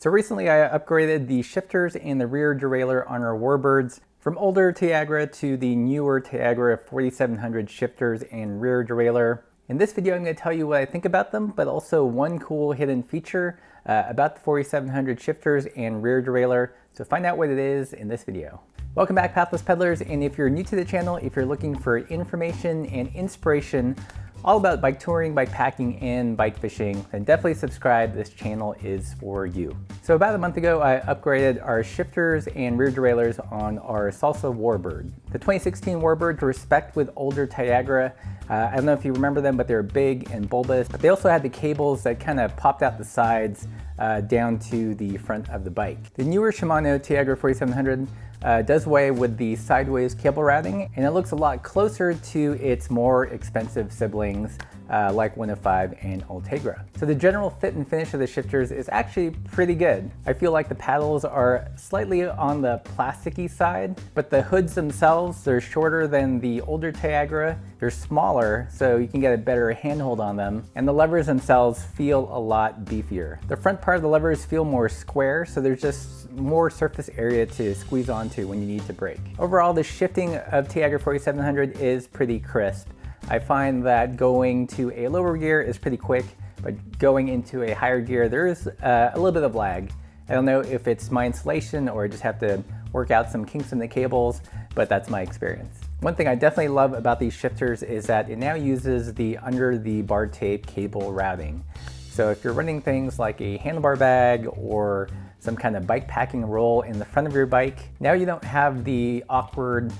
So recently I upgraded the shifters and the rear derailleur on our Warbirds from older Tiagra to the newer Tiagra 4700 shifters and rear derailleur. In this video I'm going to tell you what I think about them, but also one cool hidden feature about the 4700 shifters and rear derailleur. So find out what it is in this video. Welcome back, Pathless Peddlers, and if you're new to the channel, if you're looking for information and inspiration all about bike touring, bike packing, and bike fishing, then definitely subscribe. This channel is for you. So about a month ago, I upgraded our shifters and rear derailleurs on our Salsa Warbird. The 2016 Warbirds were spec'd with older Tiagra. I don't know if you remember them, but they're big and bulbous, but they also had the cables that kind of popped out the sides down to the front of the bike. The newer Shimano Tiagra 4700 does away with the sideways cable routing, and it looks a lot closer to its more expensive siblings like 105 and Ultegra. So the general fit and finish of the shifters is actually pretty good. I feel like the paddles are slightly on the plasticky side, but the hoods themselves, they're shorter than the older Tiagra. They're smaller, so you can get a better handhold on them, and the levers themselves feel a lot beefier. The front part of the levers feel more square, so there's just more surface area to squeeze onto when you need to brake. Overall, the shifting of Tiagra 4700 is pretty crisp. I find that going to a lower gear is pretty quick, but going into a higher gear, there is a little bit of lag. I don't know if it's my installation or I just have to work out some kinks in the cables, but that's my experience. One thing I definitely love about these shifters is that it now uses the under the bar tape cable routing. So if you're running things like a handlebar bag or some kind of bike packing roll in the front of your bike, now you don't have the awkward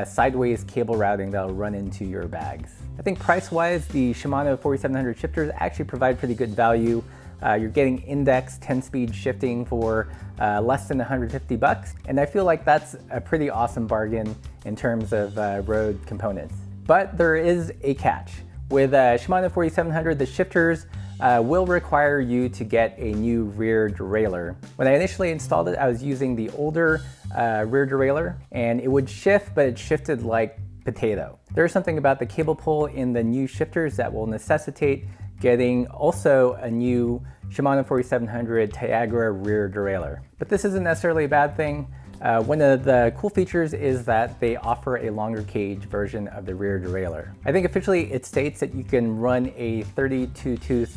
sideways cable routing that'll run into your bags. I think price-wise, the Shimano 4700 shifters actually provide pretty good value. You're getting index 10-speed shifting for less than 150 bucks, and I feel like that's a pretty awesome bargain in terms of road components. But there is a catch. With Shimano 4700, the shifters will require you to get a new rear derailleur. When I initially installed it, I was using the older rear derailleur, and it would shift, but it shifted like potato. There's something about the cable pull in the new shifters that will necessitate getting also a new Shimano 4700 Tiagra rear derailleur. But this isn't necessarily a bad thing. One of the cool features is that they offer a longer cage version of the rear derailleur. I think officially it states that you can run a 32-tooth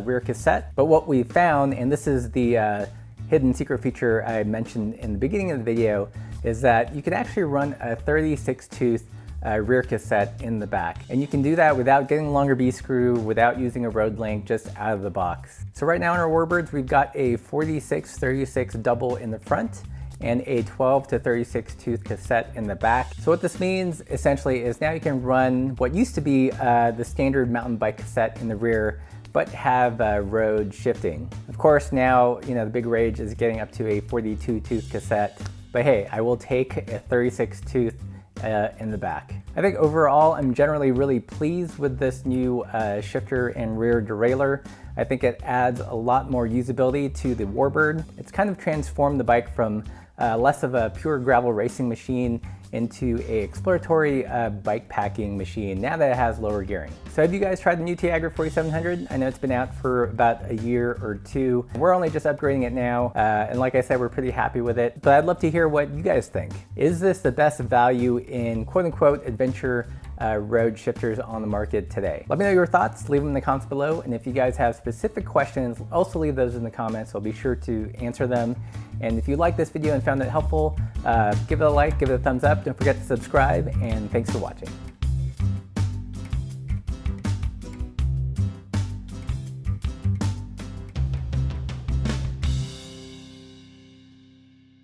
rear cassette, but what we found, and this is the hidden secret feature I mentioned in the beginning of the video, is that you can actually run a 36-tooth rear cassette in the back. And you can do that without getting a longer B-screw, without using a road link, just out of the box. So right now in our Warbirds, we've got a 46-36 double in the front and a 12 to 36 tooth cassette in the back. So what this means essentially is now you can run what used to be the standard mountain bike cassette in the rear, but have road shifting. Of course, now, you know, the big rage is getting up to a 42 tooth cassette, but hey, I will take a 36 tooth in the back. I think overall, I'm generally really pleased with this new shifter and rear derailleur. I think it adds a lot more usability to the Warbird. It's kind of transformed the bike from less of a pure gravel racing machine into a exploratory bike packing machine now that it has lower gearing. So have you guys tried the new Tiagra 4700? I know it's been out for about a year or two. We're only just upgrading it now, and like I said, we're pretty happy with it, but I'd love to hear what you guys think. Is this the best value in quote-unquote adventure road shifters on the market today? Let me know your thoughts, leave them in the comments below, and if you guys have specific questions, also leave those in the comments. I'll be sure to answer them. And if you liked this video and found it helpful, give it a like, give it a thumbs up, don't forget to subscribe, and thanks for watching.